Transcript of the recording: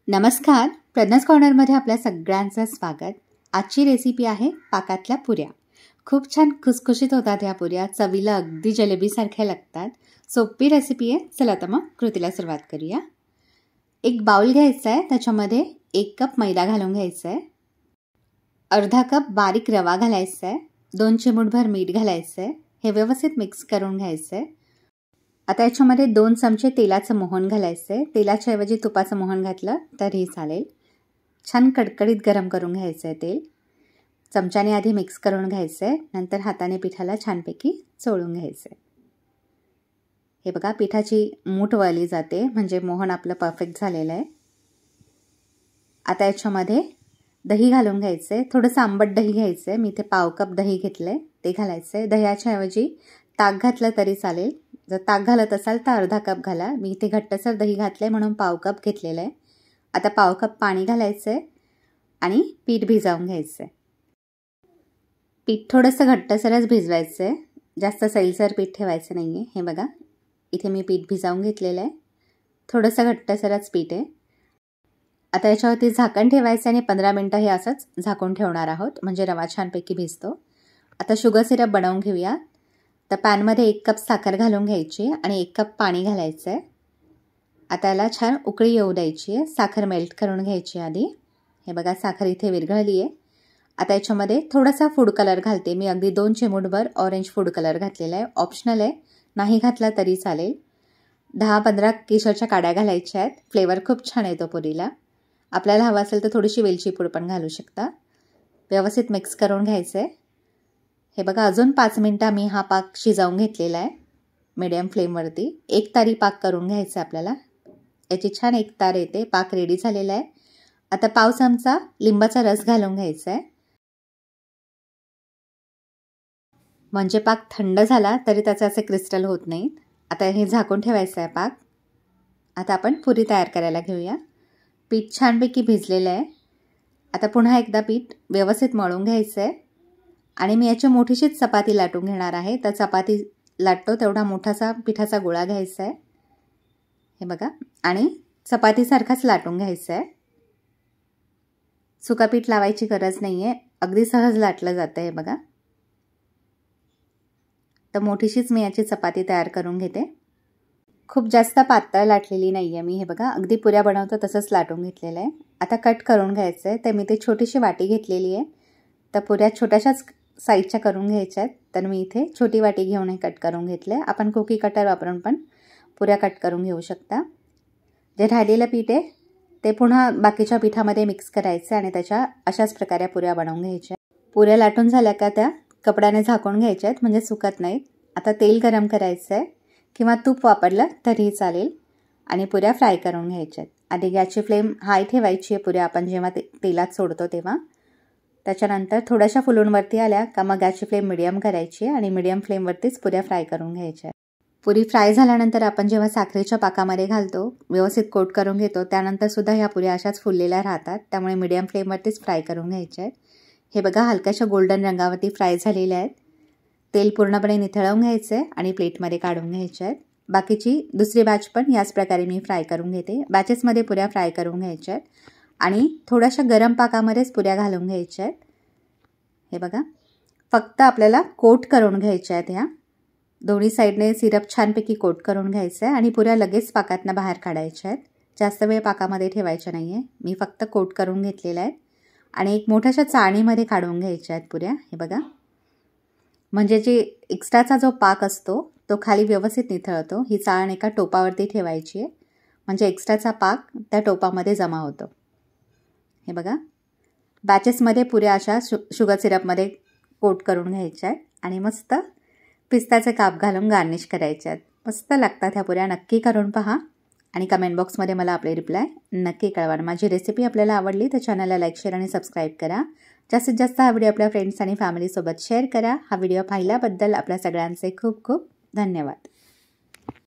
नमस्कार, प्रज्ञास कॉर्नरमध्ये आपल्या सगळ्यांचं स्वागत। आजची रेसिपी आहे पाकातल्या पुऱ्या। खूप छान खुसखुशीत होतात ह्या पुऱ्या, चवीला अगदी जलेबीसारख्या लागतात। सोपी रेसिपी आहे। चला तर मग कृतीला सुरुवात करूया। एक बाउल घ्यायचा आहे, त्याच्यामध्ये 1 कप मैदा घालून घ्यायचा आहे, अर्धा कप बारीक रवा घालायचा आहे, 2 चिमूटभर मीठ घालायचं आहे। हे व्यवस्थित मिक्स करून घ्यायचं आहे। आता याच्यामध्ये 2 चमचे तेलाचं मोहन घालायचं आहे। तेलाच्या ऐवजी तुपाचं मोहन घातलं तरीही चालेल। छान कडकडीत गरम करून घ्यायचं आहे तेल। चमच्याने आधी मिक्स करून घ्यायचं आहे, नंतर हाताने पिठाला छानपैकी चोळून घ्यायचं आहे। हे बघा, पिठाची मूठ वळली जाते म्हणजे मोहन आपलं परफेक्ट झालेलं आहे। आता याच्यामध्ये दही घालून घ्यायचं आहे। थोडंसं आंबट दही घ्यायचं आहे। मी इथे पाव कप दही घेतलं आहे, ते घालायचं आहे। दह्याच्या ऐवजी ताक घातलं तरी चालेल। जर ताक घालत असाल तर अर्धा कप घाला। मी इथे घट्टसर दही घातलंय म्हणून पाव कप घेतलेलं आहे। आता पाव कप पाणी घालायचं आहे आणि पीठ भिजवून घ्यायचं आहे। पीठ थोडंसं घट्टसरच भिजवायचं आहे, जास्त सैलसर पीठ ठेवायचं नाही आहे। हे बघा, इथे मी पीठ भिजवून घेतलेलं आहे, थोडंसं घट्टसरच पीठ आहे। आता याच्यावरती झाकण ठेवायचं आणि 15 मिनिटं हे असंच झाकून ठेवणार आहोत, म्हणजे रवा छानपैकी भिजतो। आता शुगर सिरप बनवून घेऊया। तर पॅनमध्ये 1 कप साखर घालून घ्यायची आणि 1 कप पाणी घालायचं आहे। आता याला छान उकळी येऊ द्यायची आहे। साखर मेल्ट करून घ्यायची आधी। हे बघा, साखर इथे विरघळली आहे। आता याच्यामध्ये थोडासा फूड कलर घालते मी, अगदी 2 चिमूटभर ऑरेंज फूड कलर घातलेला आहे। ऑप्शनल आहे, नाही घातला तरी चालेल। 10-15 केशरच्या काड्या घालायच्या आहेत, फ्लेवर खूप छान येतो पुरीला। आपल्याला हवं असेल तर थोडीशी वेलची पूड पण घालू शकता। व्यवस्थित मिक्स करून घ्यायचं आहे। हे बघा, अजून 5 मिनिटं मी हा पाक शिजवून घेतलेला आहे मीडियम फ्लेमवरती। 1 तारी पाक करून घ्यायचा आपल्याला, याची छान 1 तार येते। पाक रेडी झालेला आहे। आता पाव चमचा लिंबाचा रस घालून घ्यायचा आहे, म्हणजे पाक थंड झाला तरी त्याचे असे क्रिस्टल होत नाहीत। आता हे झाकून ठेवायचं आहे पाक। आता आपण पुरी तयार करायला घेऊया। पीठ छानपैकी भिजलेलं आहे। आता पुन्हा एकदा पीठ व्यवस्थित मळून घ्यायचं आहे आणि मी याची मोठीशीच चपाती लाटून घेणार आहे। तर चपाती लाटतो तेवढा मोठासा पिठाचा गोळा घ्यायचा आहे, हे बघा, आणि चपातीसारखाच लाटून घ्यायचं आहे। सुका पीठ लावायची गरज नाही आहे, अगदी सहज लाटलं जातं। हे बघा, तर मोठीशीच मी याची चपाती तयार करून घेते। खूप जास्त पातळ लाटलेली नाही आहे मी। हे बघा, अगदी पुऱ्या बनवतो तसंच लाटून घेतलेलं आहे। आता कट करून घ्यायचं आहे। तर मी इथे छोटीशी वाटी घेतलेली आहे, तर पुऱ्या छोट्याशाच साईजच्या करून घ्यायच्या आहेत। तर मी इथे छोटी वाटी घेऊन हे कट करून घेतलं आहे। आपण कुकी कटर वापरून पण पुऱ्या कट करून घेऊ शकता। जे राहिलेलं पीठ आहे ते पुन्हा बाकीच्या पिठामध्ये मिक्स करायचं आणि त्याच्या अशाच प्रकारे पुऱ्या बनवून घ्यायच्या। पुऱ्या लाटून झाल्या का त्या कपड्याने झाकून घ्यायच्या आहेत, म्हणजे सुकत नाहीत। आता तेल गरम करायचं आहे किंवा तूप वापरलं तरीही चालेल आणि पुऱ्या फ्राय करून घ्यायच्या आहेत। आधी गॅसची फ्लेम हाय ठेवायची आहे पुऱ्या आपण जेव्हा तेलात सोडतो तेव्हा। त्याच्यानंतर थोड्याशा फुलूनवरती आल्या का मग गॅसची फ्लेम मिडियम करायची आहे आणि मिडियम फ्लेमवरतीच पुऱ्या फ्राय करून घ्यायच्या। पुरी फ्राय झाल्यानंतर आपण जेव्हा साखरेच्या पाकामध्ये घालतो, व्यवस्थित कोट करून घेतो, त्यानंतर सुद्धा ह्या पुऱ्या अशाच फुललेल्या राहतात। त्यामुळे मिडियम फ्लेमवरतीच फ्राय करून घ्यायच्या आहेत। हे बघा, हलक्याशा गोल्डन रंगावरती फ्राय झालेल्या आहेत। तेल पूर्णपणे निथळवून घ्यायचं आहे आणि प्लेटमध्ये काढून घ्यायच्या आहेत। बाकीची दुसरी बॅच पण याच प्रकारे मी फ्राय करून घेते। बॅचेसमध्ये पुऱ्या फ्राय करून घ्यायच्या आहेत आणि थोड्याशा गरम पाकामध्येच पुऱ्या घालून घ्यायच्या आहेत। हे बघा, फक्त आपल्याला कोट करून घ्यायच्या आहेत। ह्या दोन्ही साईडने सिरप छानपैकी कोट करून घ्यायचं आहे आणि पुऱ्या लगेच पाकातनं बाहेर काढायच्या आहेत। जास्त वेळ पाकामध्ये ठेवायच्या नाही आहे। मी फक्त कोट करून घेतलेला आहे आणि एक मोठ्याशा चाळणीमध्ये काढून घ्यायच्या आहेत पुऱ्या। हे बघा, म्हणजे जे एक्स्ट्राचा जो पाक असतो तो खाली व्यवस्थित निथळतो। ही चाळण एका टोपावरती ठेवायची आहे, म्हणजे एक्स्ट्राचा पाक त्या टोपामध्ये जमा होतो। हे बघा, बॅचेसमध्ये पुऱ्या अशा शुगर सिरपमध्ये कोट करून घ्यायच्या आहेत आणि मस्त पिस्ताचे काप घालून गार्निश करायचे आहेत। मस्त लागतात ह्या पुऱ्या, नक्की करून पहा आणि कमेंट बॉक्समध्ये मला आपले रिप्लाय नक्की कळवा। माझी रेसिपी आपल्याला आवडली तर चॅनलला लाईक, शेअर आणि सबस्क्राईब करा। जास्तीत जास्त हा व्हिडिओ आपल्या फ्रेंड्स आणि फॅमिलीसोबत शेअर करा। हा व्हिडिओ पाहिल्याबद्दल आपल्या सगळ्यांचे खूप खूप धन्यवाद।